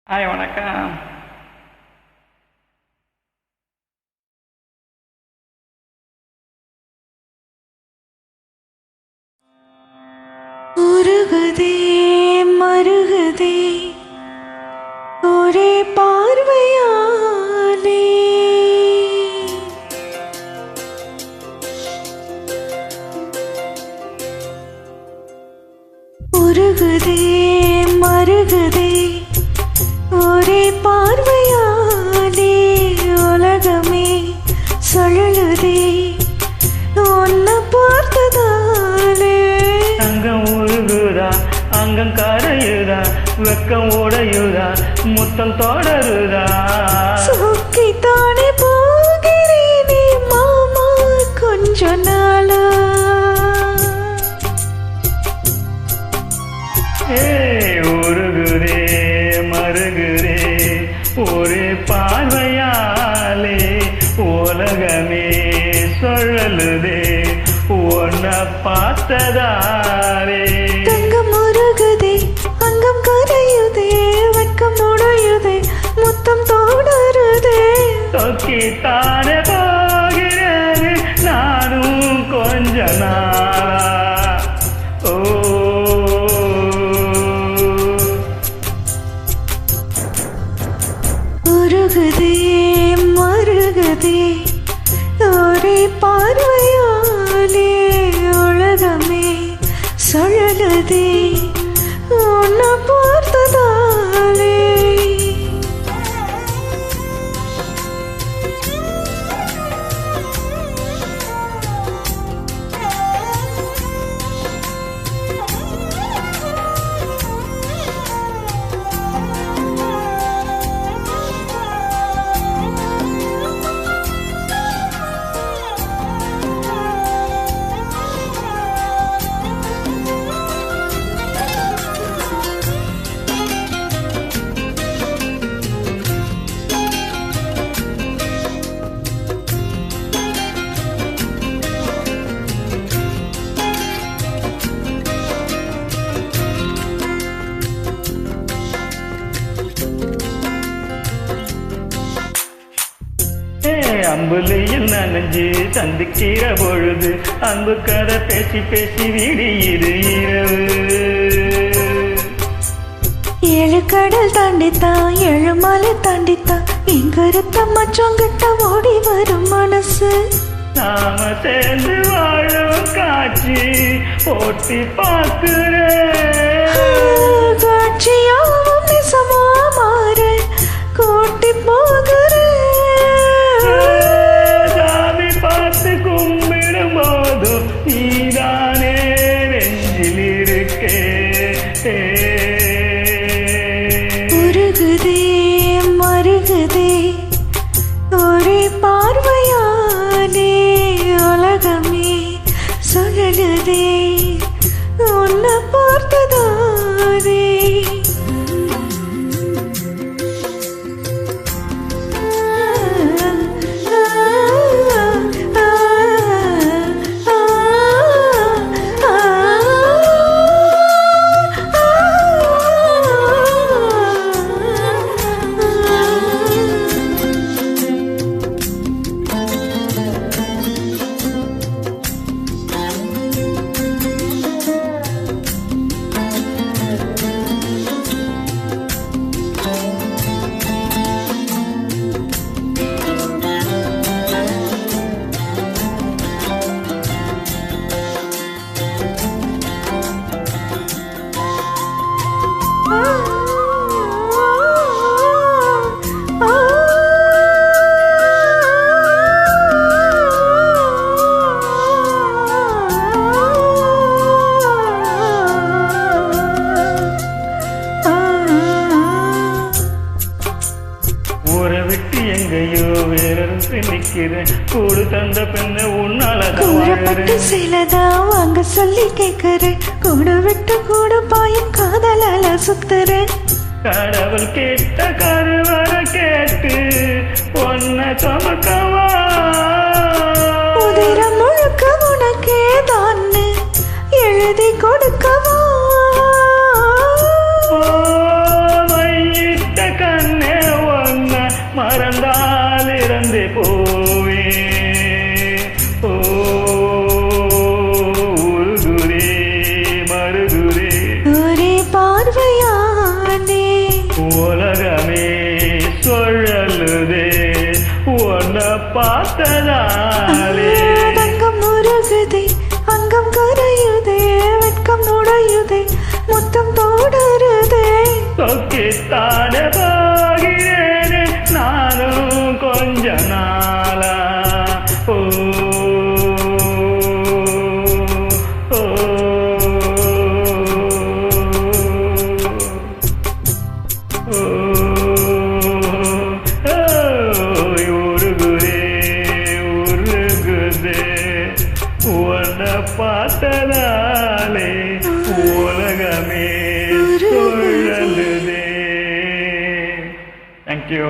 Hi வணக்கம். உருகுதே மருகுதே ஒரே பார்வையாலே, உருகுதே மருகுதே ஒரே பார்வையாலே, உலகமே சுழலுதே உன்னை பார்த்ததாலே. அங்கம் உருகுதா, அங்கம் கரையுதா, வெக்கம் உடையுதா, முத்தம் தொடருதா. சுக்கித்தானே போகிறேனே மாமா கொஞ்ச நாளா. உருகுதே மருகுதே ஒரே பார்வையாலே, உலகமே சுழலுதே உன்னை பார்த்ததாலே. தங்கம் உருகுதே, அங்கம் கரையுதே, வெட்கம் உடையுதே, முத்தம் தொடருதே. தொக்கித்தானே போகிறது நானும் கொஞ்ச நாளா. ஓ உருகுதே மருகுதே ஒரே பார்வையாலே, உலகமே சுழலுதே உன்னை பார்த்ததாலே. அம்புலையில் நனைஞ்சு சந்திக்கிற பொழுது, அன்பு கதை பேசி பேசி விடியுது இரவு. ஏழு கடல் தாண்டித்தான், ஏழு மலை தாண்டித்தான், இங்க இருக்க மச்சங்கிட்ட ஓடி வரும் மனசு. நாம சேர்ந்து வாழும் காட்சி ஓட்டி பார்க்கிறேன். காட்சியாவும் நிசமா மாற கூட்டி போகிறேன். சாமி பார்த்து கும்பிடும் போதும் நீதானே நெஞ்சில் இருக்கே. உருகுதே மருகுதே ஒரே பார்வையாலே, உலகமே சுழலுதே உன்னை பார்த்ததாலே. ஊரை விட்டு எங்கேயோ வேறறுத்து நிக்கிறேன், கூடு தந்த பெண்ணு கூறப்பட்டு உன்னால சிலதான் வாங்க சொல்லி கேட்கிறேன், கூடு விட்டு கூடு பாயும் காதலால சுத்துறேன். கடவுள் கேட்ட கருவற கேட்டு ஒன்ன சமக்கவா, உதிரம் முழுக்க உனக்கே தான் எழுதி கொடுக்கவா. மையிட்ட பார்த்ததாலே தங்கம் உருகுதே அங்கம் கரையுதே வெட்கம் நுழையுதே முத்தம் தோடருதே சொக்கித்தான போகிறேனே நானும் கொஞ்ச நாளா ஓ ஓ, ஓ, ஓய், உருகுதே உருகுதே உன்னை பார்த்ததாலே உலகமே சுழலுதே. Thank you.